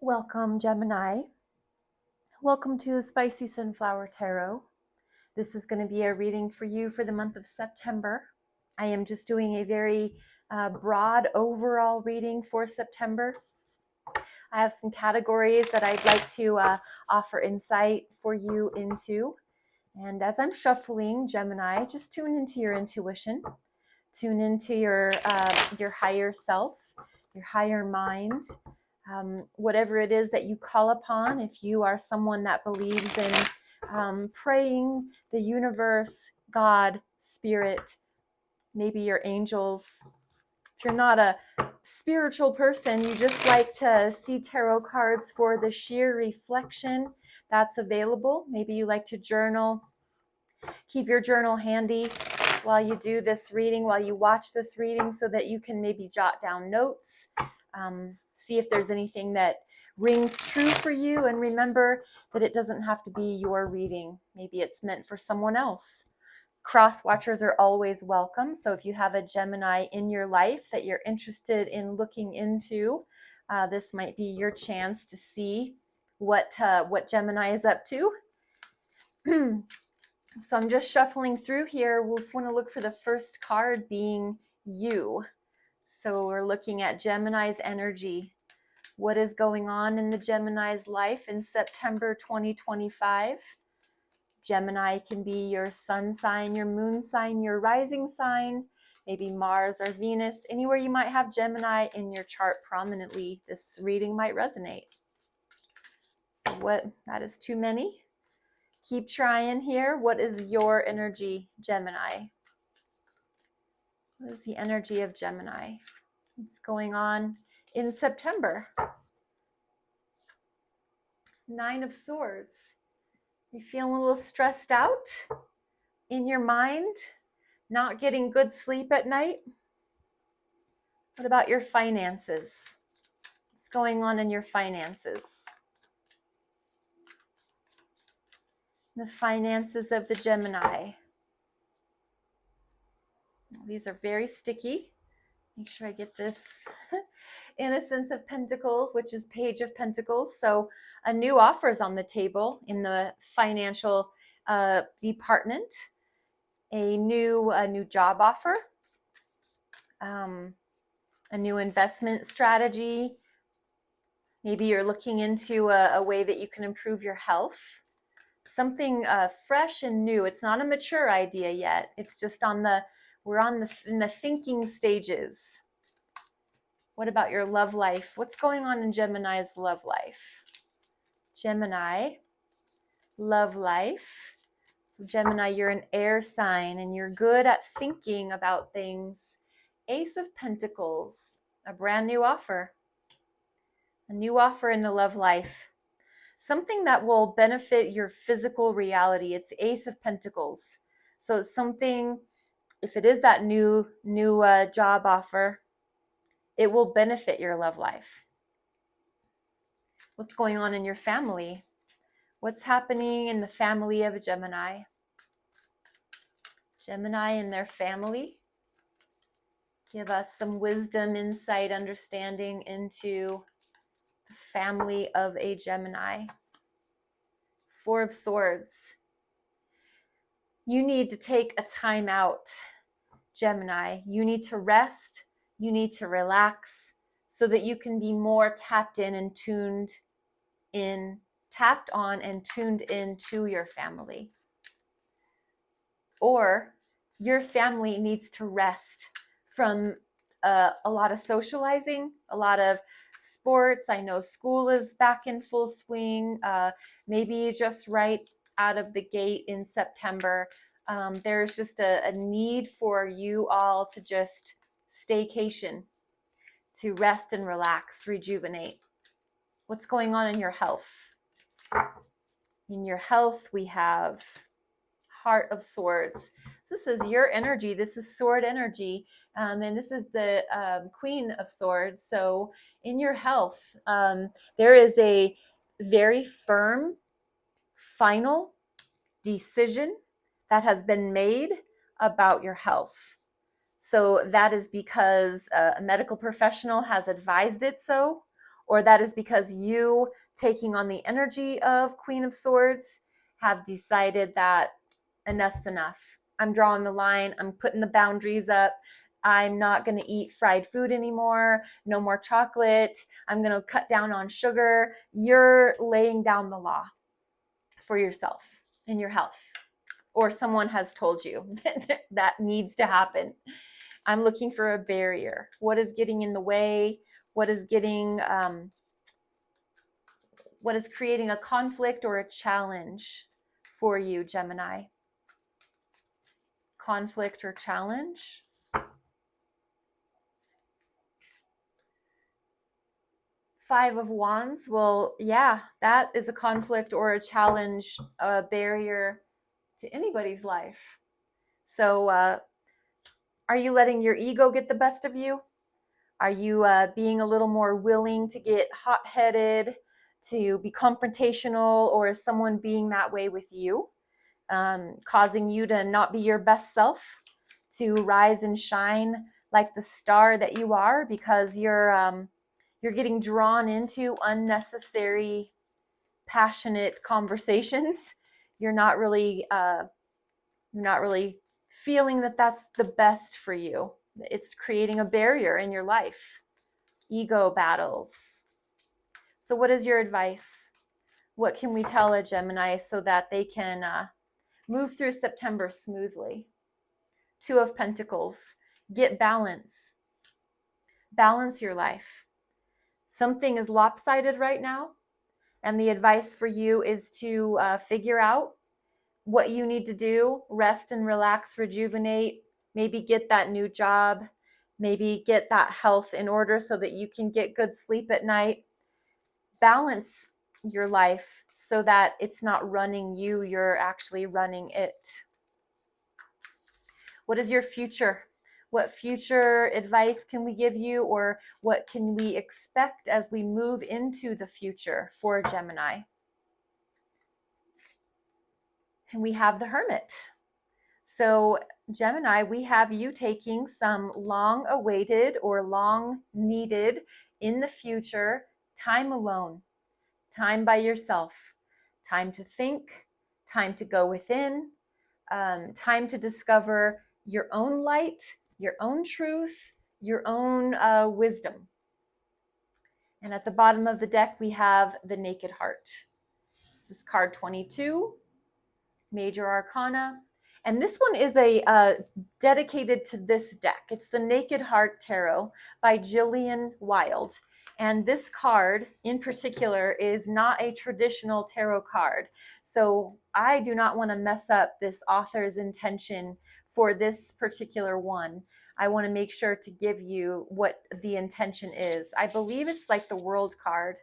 Welcome, Gemini. Welcome to Spicy Sunflower Tarot. This is going to be a reading for you for the month of September. I am just doing a very broad overall reading for September. I have some categories that I'd like to offer insight for you into. And as I'm shuffling, Gemini, just tune into your intuition. Tune into your higher self, your higher mind. Whatever it is that you call upon, if you are someone that believes in praying, the universe, God, spirit, maybe your angels. If you're not a spiritual person, you just like to see tarot cards for the sheer reflection, that's available. Maybe you like to journal. Keep your journal handy while you do this reading, while you watch this reading, so that you can maybe jot down notes. See if there's anything that rings true for you, and remember that it doesn't have to be your reading. Maybe it's meant for someone else. Cross watchers are always welcome, so if you have a Gemini in your life that you're interested in looking into, this might be your chance to see what Gemini is up to. So I'm just shuffling through here. We'll want to look for the first card being you. So we're looking at Gemini's energy. What is going on in the Gemini's life in September 2025? Gemini can be your sun sign, your moon sign, your rising sign, maybe Mars or Venus. Anywhere you might have Gemini in your chart prominently, this reading might resonate. So that is too many. Keep trying here. What is your energy, Gemini? What is the energy of Gemini? What's going on in September? Nine of Swords. You feeling a little stressed out in your mind? Not getting good sleep at night? What about your finances? What's going on in your finances? The finances of the Gemini. These are very sticky. Make sure I get this. Innocence of Pentacles, which is Page of Pentacles. So a new offer is on the table in the financial department. A new job offer. A new investment strategy. Maybe you're looking into a way that you can improve your health. Something fresh and new. It's not a mature idea yet. It's just in the thinking stages. What about your love life? What's going on in Gemini's love life? Gemini, love life. So Gemini, you're an air sign and you're good at thinking about things. Ace of Pentacles, a brand new offer. A new offer in the love life. Something that will benefit your physical reality. It's Ace of Pentacles. So it's something, if it is that new job offer, it will benefit your love life. What's going on in your family? What's happening in the family of a Gemini? Gemini and their family. Give us some wisdom, insight, understanding into the family of a Gemini. Four of Swords. You need to take a time out, Gemini. You need to rest. You need to relax so that you can be more tapped on and tuned in to your family. Or your family needs to rest from a lot of socializing, a lot of sports. I know school is back in full swing. Maybe just right out of the gate in September. There's just a need for you all to just staycation, to rest and relax, rejuvenate. What's going on in your health? In your health, we have Heart of Swords. So this is your energy. This is sword energy. And this is the Queen of Swords. So in your health, there is a very firm, final decision that has been made about your health. So that is because a medical professional has advised it so, or that is because you, taking on the energy of Queen of Swords, have decided that enough's enough. I'm drawing the line. I'm putting the boundaries up. I'm not going to eat fried food anymore. No more chocolate. I'm going to cut down on sugar. You're laying down the law for yourself and your health, or someone has told you that needs to happen. I'm looking for a barrier. What is getting in the way? What is creating a conflict or a challenge for you, Gemini? Conflict or challenge? Five of Wands. Well, yeah, that is a conflict or a challenge, a barrier to anybody's life. So, are you letting your ego get the best of you? Are you being a little more willing to get hot-headed, to be confrontational, or is someone being that way with you, causing you to not be your best self, to rise and shine like the star that you are, because you're getting drawn into unnecessary, passionate conversations. You're not really feeling that that's the best for you. It's creating a barrier in your life. Ego battles. So what is your advice? What can we tell a Gemini so that they can move through September smoothly? Two of Pentacles. Get balance. Balance your life. Something is lopsided right now, and the advice for you is to figure out what you need to do. Rest and relax, rejuvenate, maybe get that new job, maybe get that health in order so that you can get good sleep at night. Balance your life so that it's not running you, you're actually running it. What is your future? What future advice can we give you, or what can we expect as we move into the future for Gemini? And we have the Hermit. So Gemini, we have you taking some long-awaited or long-needed in the future time alone, time by yourself, time to think, time to go within, time to discover your own light, your own truth, your own wisdom. And at the bottom of the deck, we have the Naked Heart. This is card 22, Major Arcana. And this one is dedicated to this deck. It's the Naked Heart Tarot by Jillian Wild. And this card in particular is not a traditional tarot card. So I do not want to mess up this author's intention for this particular one. I want to make sure to give you what the intention is. I believe it's like the World card,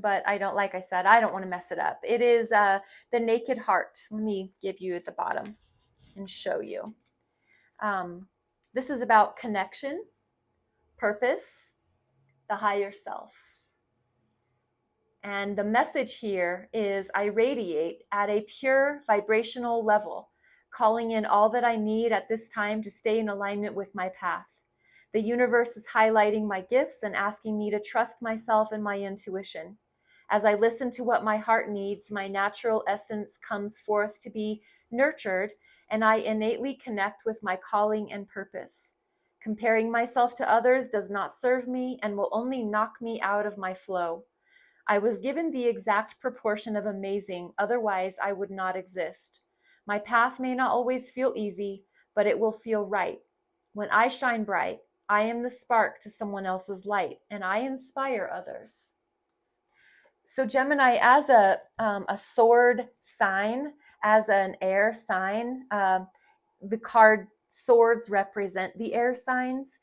but I don't, like I said, I don't want to mess it up. It is the Naked Heart. Let me give you at the bottom and show you. This is about connection, purpose, the higher self. And the message here is I radiate at a pure vibrational level, calling in all that I need at this time to stay in alignment with my path. The universe is highlighting my gifts and asking me to trust myself and my intuition. As I listen to what my heart needs, my natural essence comes forth to be nurtured, and I innately connect with my calling and purpose. Comparing myself to others does not serve me and will only knock me out of my flow. I was given the exact proportion of amazing, otherwise I would not exist. My path may not always feel easy, but it will feel right. When I shine bright, I am the spark to someone else's light, and I inspire others. So Gemini, as a sword sign, as an air sign, the card swords represent the air signs.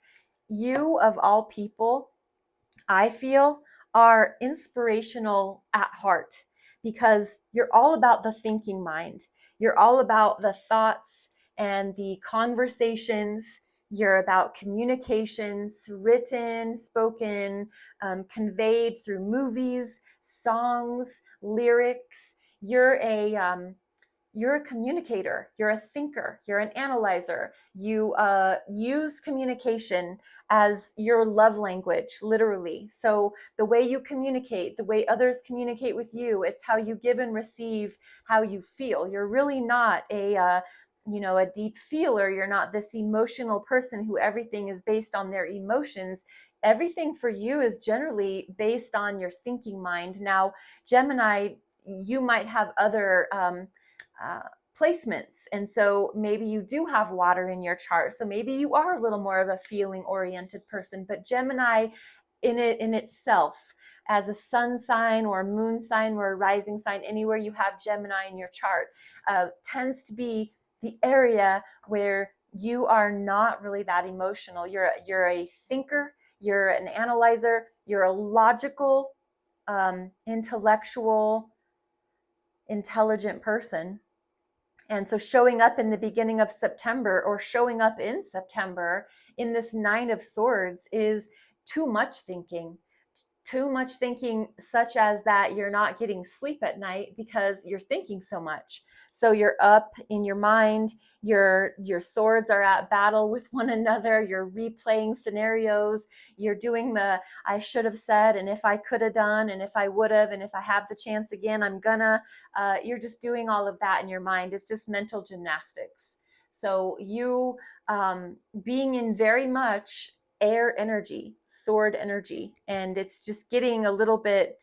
You, of all people, I feel, are inspirational at heart because you're all about the thinking mind. You're all about the thoughts and the conversations. You're about communications, written, spoken, conveyed through movies, songs, lyrics. You're you're a communicator, you're a thinker, you're an analyzer. You use communication as your love language, literally. So the way you communicate, the way others communicate with you, it's how you give and receive, how you feel. You're really not a deep feeler. You're not this emotional person who everything is based on their emotions. Everything for you is generally based on your thinking mind. Now, Gemini, you might have other uh, placements. And so maybe you do have water in your chart. So maybe you are a little more of a feeling oriented person. But Gemini in itself, as a sun sign or a moon sign or a rising sign, anywhere you have Gemini in your chart, tends to be the area where you are not really that emotional. You're a thinker, you're an analyzer, you're a logical, intellectual, intelligent person. And so showing up in the beginning of September, or showing up in September in this Nine of Swords, is too much thinking. Too much thinking, such as that you're not getting sleep at night because you're thinking so much. So you're up in your mind, your swords are at battle with one another, you're replaying scenarios, you're doing the I should have said, and if I could have done, and if I would have, and if I have the chance again, I'm gonna. You're just doing all of that in your mind. It's just mental gymnastics. So you being in very much air energy, sword energy, and it's just getting a little bit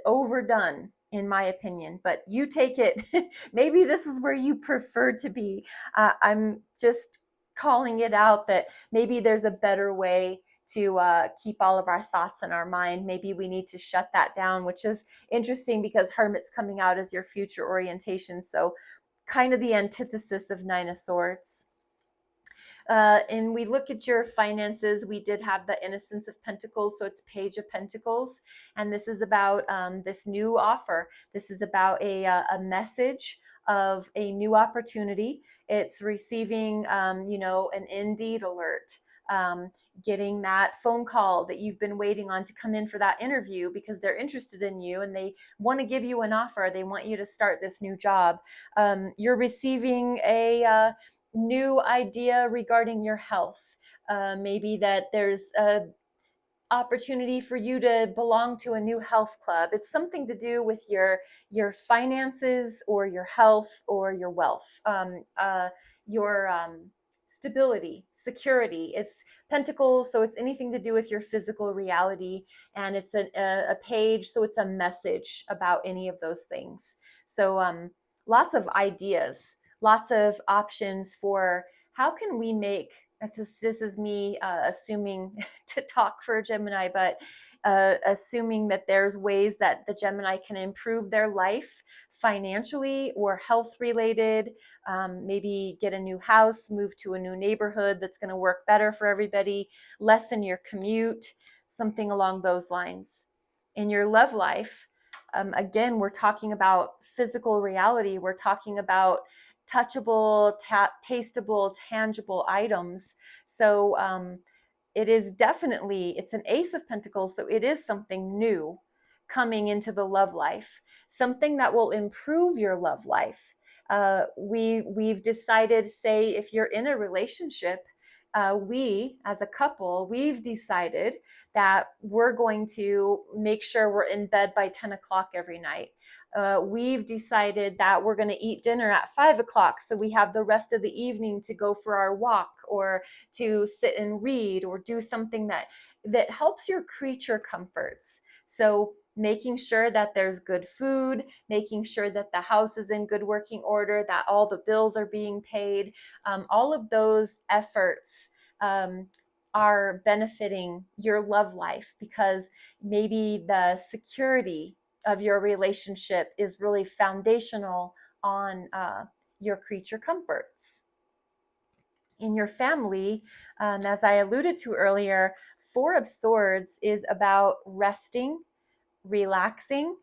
overdone, in my opinion. But you take it. Maybe this is where you prefer to be. I'm just calling it out that maybe there's a better way to keep all of our thoughts in our mind. Maybe we need to shut that down, which is interesting because Hermit's coming out as your future orientation. So kind of the antithesis of Nine of Swords. And we look at your finances, we did have the Innocence of Pentacles, so it's Page of Pentacles, and this is about this new offer. This is about a message of a new opportunity. It's receiving, an Indeed alert, getting that phone call that you've been waiting on to come in for that interview because they're interested in you and they want to give you an offer. They want you to start this new job. You're receiving a new idea regarding your health. Maybe that there's a opportunity for you to belong to a new health club. It's something to do with your finances or your health or your wealth, your stability, security. It's Pentacles, so it's anything to do with your physical reality, and it's a page, so it's a message about any of those things. So lots of ideas, lots of options for how can we make. This is me assuming to talk for a Gemini, but assuming that there's ways that the Gemini can improve their life financially or health related, maybe get a new house, move to a new neighborhood that's going to work better for everybody, lessen your commute, something along those lines. In your love life, again, we're talking about physical reality. We're talking about touchable, tasteable, tangible items. So it is definitely, it's an Ace of Pentacles, so it is something new coming into the love life, something that will improve your love life. We've decided, say, if you're in a relationship, we as a couple, we've decided that we're going to make sure we're in bed by 10 o'clock every night. We've decided that we're going to eat dinner at 5 o'clock so we have the rest of the evening to go for our walk or to sit and read or do something that helps your creature comforts. So making sure that there's good food, making sure that the house is in good working order, that all the bills are being paid, all of those efforts are benefiting your love life because maybe the security of your relationship is really foundational on your creature comforts. In your family, as I alluded to earlier, Four of Swords is about resting, relaxing,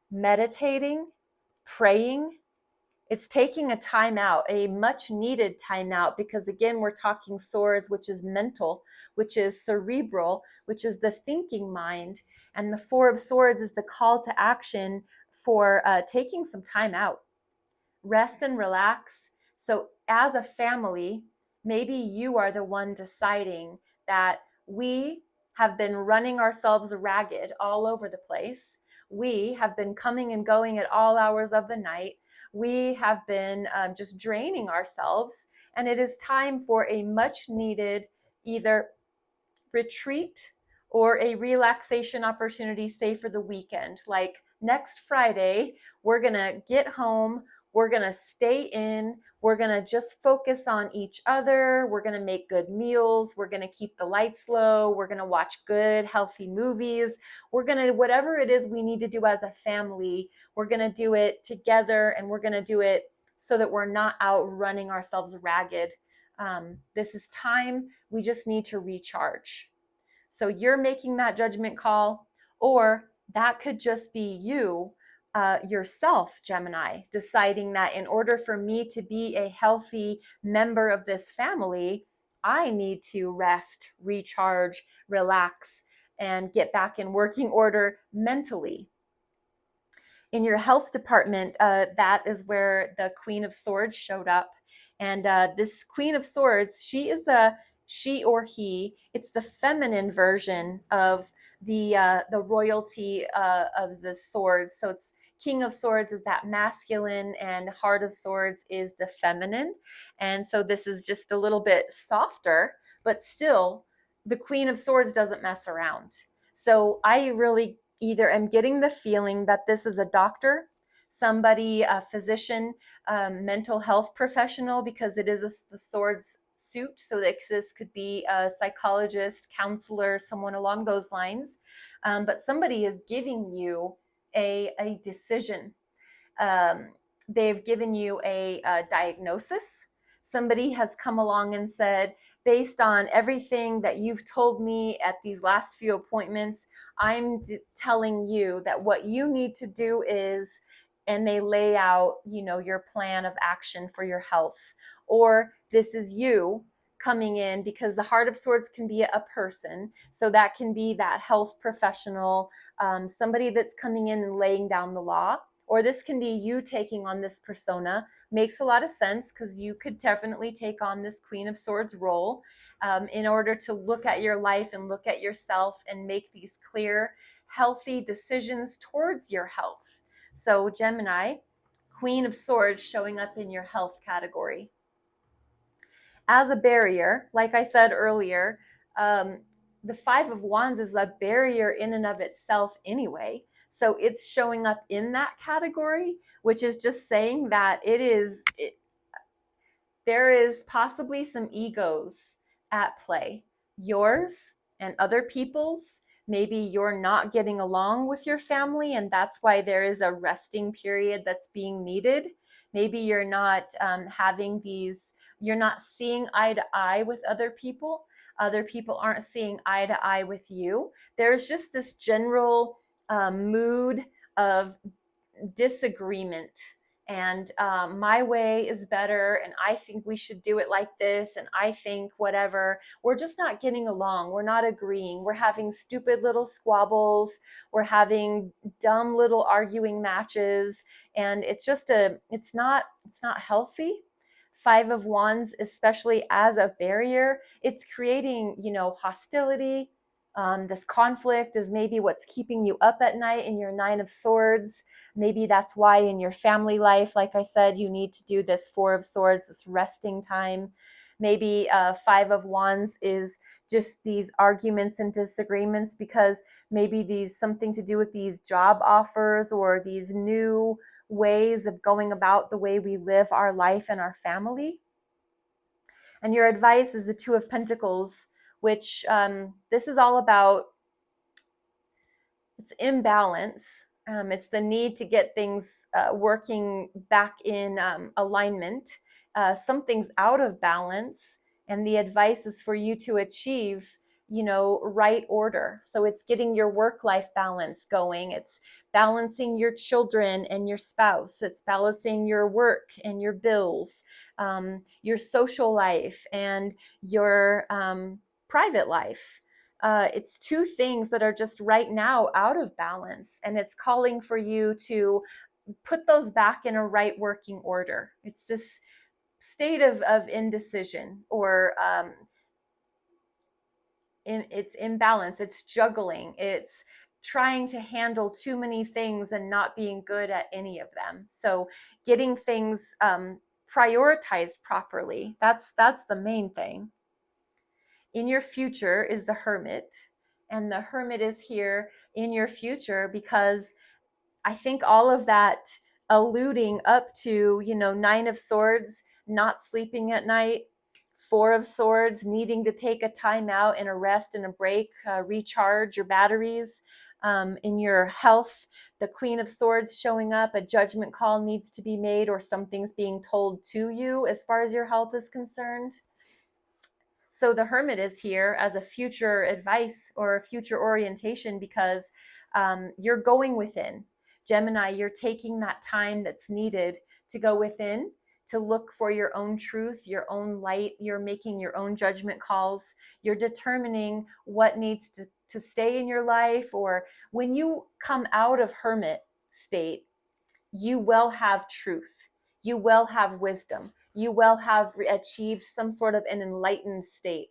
meditating, praying. It's taking a time out, a much needed time out, because again, we're talking swords, which is mental, which is cerebral, which is the thinking mind. And the Four of Swords is the call to action for taking some time out, rest and relax. So as a family, maybe you are the one deciding that we have been running ourselves ragged all over the place. We have been coming and going at all hours of the night. We have been just draining ourselves. And it is time for a much needed either retreat or a relaxation opportunity, say for the weekend. Like next Friday, we're going to get home, we're going to stay in, we're going to just focus on each other, we're going to make good meals, we're going to keep the lights low, we're going to watch good, healthy movies, we're going to, whatever it is we need to do as a family, we're going to do it together, and we're going to do it so that we're not out running ourselves ragged. This is time we just need to recharge. So you're making that judgment call, or that could just be you, yourself, Gemini, deciding that in order for me to be a healthy member of this family, I need to rest, recharge, relax, and get back in working order mentally. In your health department, that is where the Queen of Swords showed up. And this Queen of Swords, she or he, it's the feminine version of the royalty of the swords. So it's King of Swords is that masculine, and Heart of Swords is the feminine. And so this is just a little bit softer, but still, the Queen of Swords doesn't mess around. So I really either am getting the feeling that this is a doctor, somebody, a physician, mental health professional, because it is the swords suit. So this could be a psychologist, counselor, someone along those lines. But somebody is giving you a decision. They've given you a diagnosis. Somebody has come along and said, based on everything that you've told me at these last few appointments, I'm telling you that what you need to do is, and they lay out, your plan of action for your health. Or this is you coming in, because the Heart of Swords can be a person. So that can be that health professional, somebody that's coming in and laying down the law. Or this can be you taking on this persona. Makes a lot of sense, because you could definitely take on this Queen of Swords role in order to look at your life and look at yourself and make these clear, healthy decisions towards your health. So Gemini, Queen of Swords showing up in your health category. As a barrier, like I said earlier, the Five of Wands is a barrier in and of itself anyway. So it's showing up in that category, which is just saying that there is possibly some egos at play, yours and other people's. Maybe you're not getting along with your family, and that's why there is a resting period that's being needed. Maybe you're not you're not seeing eye to eye with other people. Other people aren't seeing eye to eye with you. There's just this general mood of disagreement, and my way is better, and I think we should do it like this, and I think whatever. We're just not getting along. We're not agreeing. We're having stupid little squabbles. We're having dumb little arguing matches, and it's not healthy. Five of Wands, especially as a barrier, it's creating hostility. This conflict is maybe what's keeping you up at night in your Nine of Swords. Maybe that's why in your family life, like I said, you need to do this Four of Swords, this resting time. Maybe Five of Wands is just these arguments and disagreements because maybe these something to do with these job offers or these new ways of going about the way we live our life and our family. And your advice is the Two of Pentacles, which this is all about. It's imbalance. It's the need to get things working back in alignment. Something's out of balance, and the advice is for you to achieve, right order. So it's getting your work-life balance going. It's balancing your children and your spouse. It's balancing your work and your bills, your social life and your private life. it's two things that are just right now out of balance, and it's calling for you to put those back in a right working order. It's this state of indecision, or it's imbalance, it's juggling, it's trying to handle too many things and not being good at any of them. So getting things prioritized properly, that's the main thing. In your future is the Hermit, and the Hermit is here in your future because I think all of that alluding up to, Nine of Swords, not sleeping at night, Four of Swords, needing to take a time out and a rest and a break, recharge your batteries. In your health, the Queen of Swords showing up, a judgment call needs to be made, or something's being told to you as far as your health is concerned. So the Hermit is here as a future advice or a future orientation because you're going within. Gemini, you're taking that time that's needed to go within, to look for your own truth, your own light. You're making your own judgment calls. You're determining what needs to stay in your life. Or when you come out of Hermit state, you will have truth. You will have wisdom. You will have achieved some sort of an enlightened state.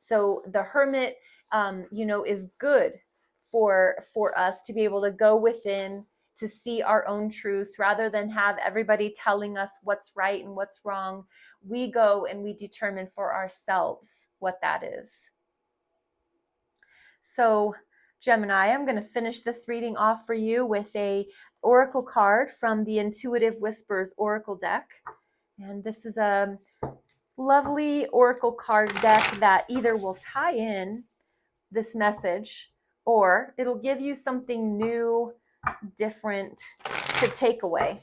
So the Hermit, is good for us to be able to go within, to see our own truth rather than have everybody telling us what's right and what's wrong. We go and we determine for ourselves what that is. So Gemini, I'm going to finish this reading off for you with a oracle card from the Intuitive Whispers Oracle deck. And this is a lovely oracle card deck that either will tie in this message or it'll give you something new, different to take away.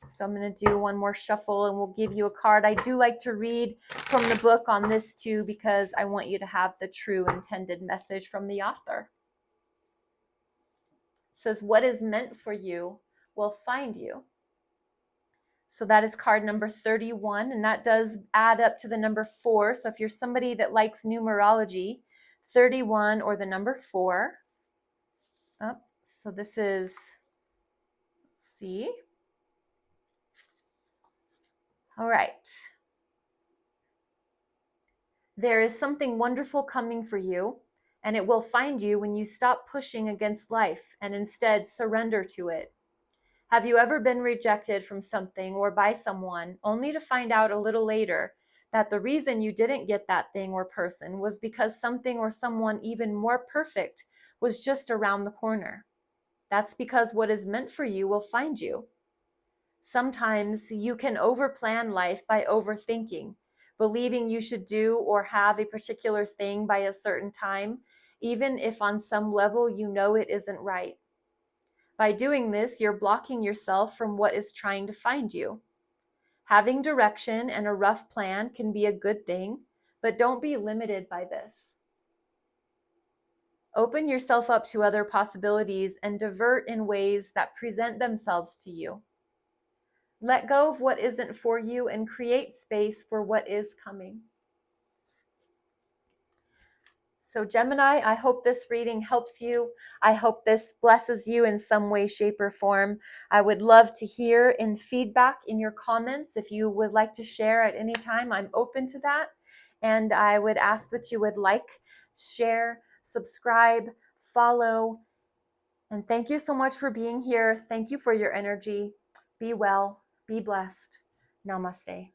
So I'm going to do one more shuffle and we'll give you a card. I do like to read from the book on this too because I want you to have the true intended message from the author. It says, what is meant for you will find you. So that is card number 31, and that does add up to the number 4. So if you're somebody that likes numerology, 31 or the number 4. Oh, so this is, let's see. All right. There is something wonderful coming for you, and it will find you when you stop pushing against life and instead surrender to it. Have you ever been rejected from something or by someone only to find out a little later that the reason you didn't get that thing or person was because something or someone even more perfect was just around the corner? That's because what is meant for you will find you. Sometimes you can overplan life by overthinking, believing you should do or have a particular thing by a certain time, even if on some level you know it isn't right. By doing this, you're blocking yourself from what is trying to find you. Having direction and a rough plan can be a good thing, but don't be limited by this. Open yourself up to other possibilities and divert in ways that present themselves to you. Let go of what isn't for you and create space for what is coming. So Gemini, I hope this reading helps you. I hope this blesses you in some way, shape, or form. I would love to hear in feedback in your comments. If you would like to share at any time, I'm open to that. And I would ask that you would like, share, subscribe, follow. And thank you so much for being here. Thank you for your energy. Be well, be blessed. Namaste.